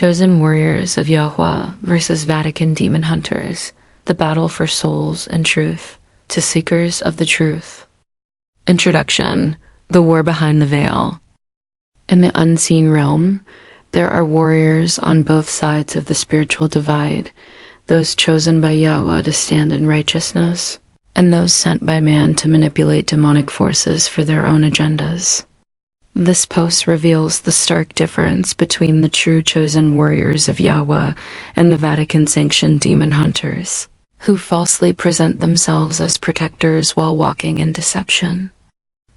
Chosen Warriors of Yahuah versus Vatican demon hunters, the battle for souls and truth, to seekers of the truth. Introduction: the war behind the veil. In the unseen realm, there are warriors on both sides of the spiritual divide, those chosen by Yahuah to stand in righteousness, and those sent by man to manipulate demonic forces for their own agendas. This post reveals the stark difference between the true chosen warriors of Yahuah and the Vatican-sanctioned demon hunters, who falsely present themselves as protectors while walking in deception.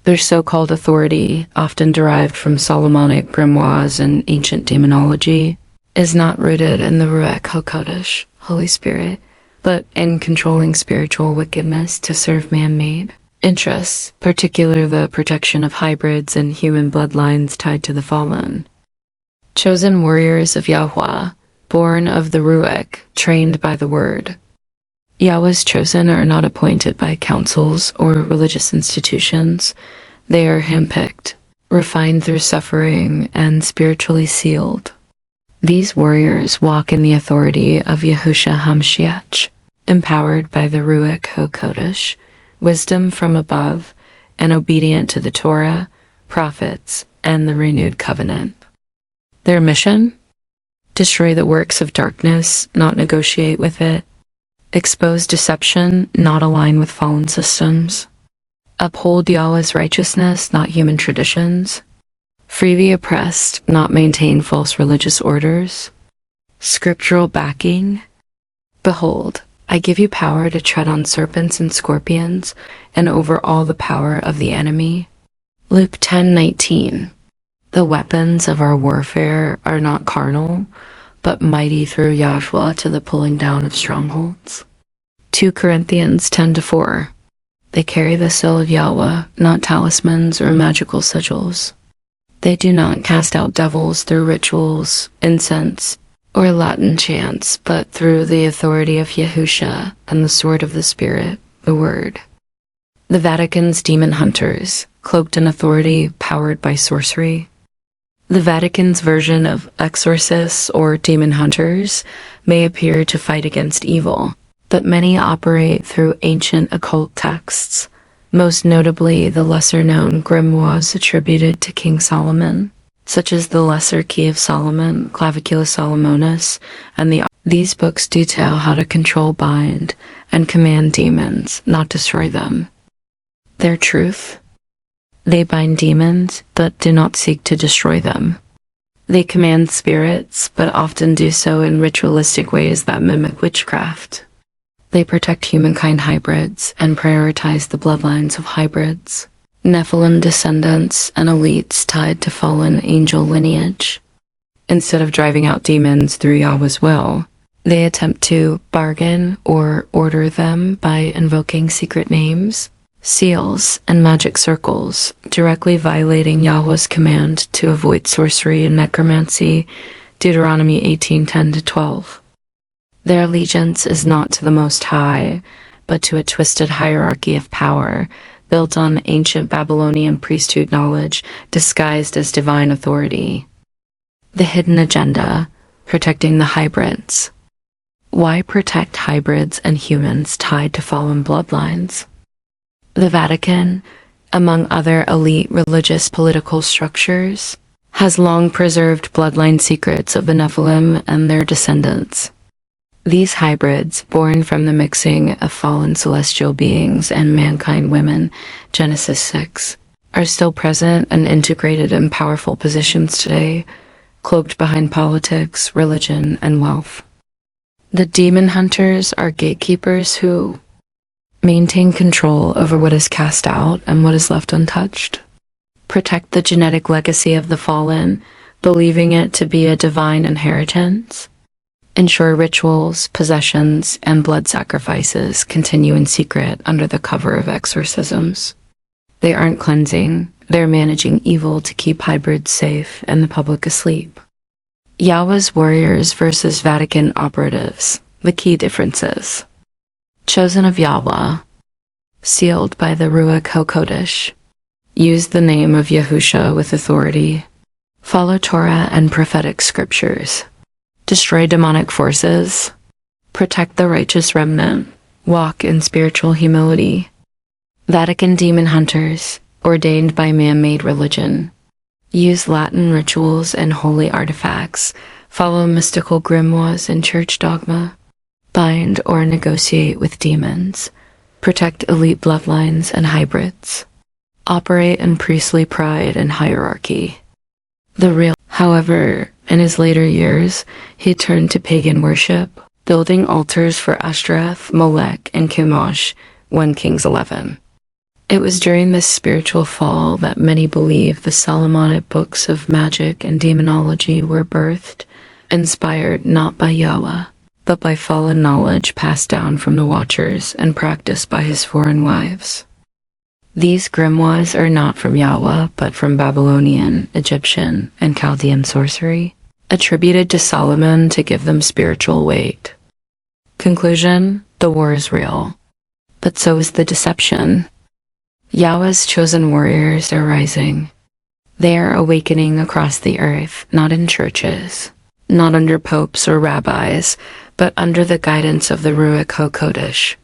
Their so-called authority, often derived from Solomonic grimoires and ancient demonology, is not rooted in the Ruach Ha'Qodesh, Holy Spirit, but in controlling spiritual wickedness to serve man-made interests, particularly the protection of hybrids and human bloodlines tied to the fallen. Chosen warriors of Yahuah, born of the Ruach, trained by the word. Yahuah's chosen are not appointed by councils or religious institutions. They are handpicked, refined through suffering, and spiritually sealed. These warriors walk in the authority of Yahushua HaMashiach, empowered by the Ruach Ha'Qodesh, wisdom from above, and obedient to the Torah, prophets, and the renewed covenant. Their mission? Destroy the works of darkness, not negotiate with it. Expose deception, not align with fallen systems. Uphold Yahuah's righteousness, not human traditions. Free the oppressed, not maintain false religious orders. Scriptural backing. Behold, I give you power to tread on serpents and scorpions, and over all the power of the enemy. Luke 10:19. The weapons of our warfare are not carnal, but mighty through Yahuah to the pulling down of strongholds. 2 Corinthians 10:4. They carry the seal of Yahuah, not talismans or magical sigils. They do not cast out devils through rituals, incense, or Latin chants, but through the authority of Yahushua and the sword of the Spirit, the Word. The Vatican's demon hunters, cloaked in authority, powered by sorcery. The Vatican's version of exorcists or demon hunters may appear to fight against evil, but many operate through ancient occult texts, most notably the lesser-known grimoires attributed to King Solomon, such as the Lesser Key of Solomon, Clavicula Solomonis, and these books detail how to control, bind, and command demons, not destroy them. Their truth? They bind demons, but do not seek to destroy them. They command spirits, but often do so in ritualistic ways that mimic witchcraft. They protect humankind hybrids and prioritize the bloodlines of hybrids, Nephilim descendants, and elites tied to fallen angel lineage. Instead of driving out demons through Yahuah's will, they attempt to bargain or order them by invoking secret names, seals, and magic circles, directly violating Yahuah's command to avoid sorcery and necromancy, Deuteronomy 18:10-12. Their allegiance is not to the Most High, but to a twisted hierarchy of power, built on ancient Babylonian priesthood knowledge disguised as divine authority. The hidden agenda: protecting the hybrids. Why protect hybrids and humans tied to fallen bloodlines? The Vatican, among other elite religious political structures, has long preserved bloodline secrets of the Nephilim and their descendants. These hybrids, born from the mixing of fallen celestial beings and mankind women, Genesis 6, are still present and integrated in powerful positions today, cloaked behind politics, religion, and wealth. The demon hunters are gatekeepers who maintain control over what is cast out and what is left untouched, protect the genetic legacy of the fallen, believing it to be a divine inheritance, ensure rituals, possessions, and blood sacrifices continue in secret under the cover of exorcisms. They aren't cleansing, they're managing evil to keep hybrids safe and the public asleep. Yahuah's warriors versus Vatican operatives. The key differences. Chosen of Yahuah, sealed by the Ruach Ha'Qodesh. Use the name of Yahushua with authority. Follow Torah and prophetic scriptures. destroy demonic forces, protect the righteous remnant, walk in spiritual humility. Vatican demon hunters, ordained by man-made religion, use Latin rituals and holy artifacts, follow mystical grimoires and church dogma, bind or negotiate with demons, protect elite bloodlines and hybrids, operate in priestly pride and hierarchy. However, in his later years, he turned to pagan worship, building altars for Ashtoreth, Molech, and Chemosh, 1 Kings 11. It was during this spiritual fall that many believe the Solomonic books of magic and demonology were birthed, inspired not by Yahuah, but by fallen knowledge passed down from the Watchers and practiced by his foreign wives. These grimoires are not from Yahuah, but from Babylonian, Egyptian, and Chaldean sorcery, attributed to Solomon to give them spiritual weight. Conclusion: the war is real, but so is the deception. Yahuah's chosen warriors are rising. They are awakening across the earth, not in churches, not under popes or rabbis, but under the guidance of the Ruach Ha'Qodesh.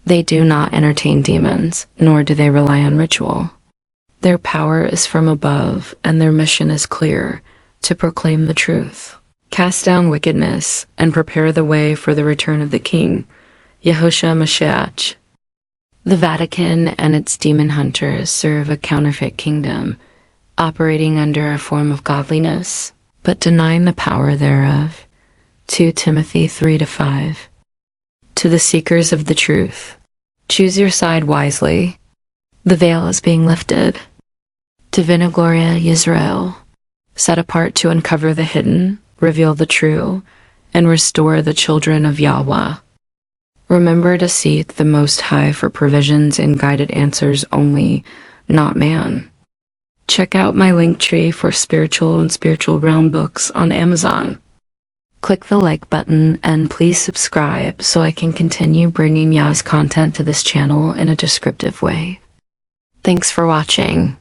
They do not entertain demons, nor do they rely on ritual. Their power is from above, and their mission is clear: to proclaim the truth, cast down wickedness, and prepare the way for the return of the King, Yahushua Mashiach. The Vatican and its demon hunters serve a counterfeit kingdom, operating under a form of godliness, but denying the power thereof. 2 Timothy 3-5. To the seekers of the truth, choose your side wisely. The veil is being lifted. Divina Gloria Yisrael, set apart to uncover the hidden, reveal the true, and restore the children of Yahuah. Remember to seek the Most High for provisions and guided answers only, not man. Check out my link tree for spiritual and spiritual realm books on Amazon. Click the like button and please subscribe so I can continue bringing Yah's content to this channel in a descriptive way. Thanks for watching.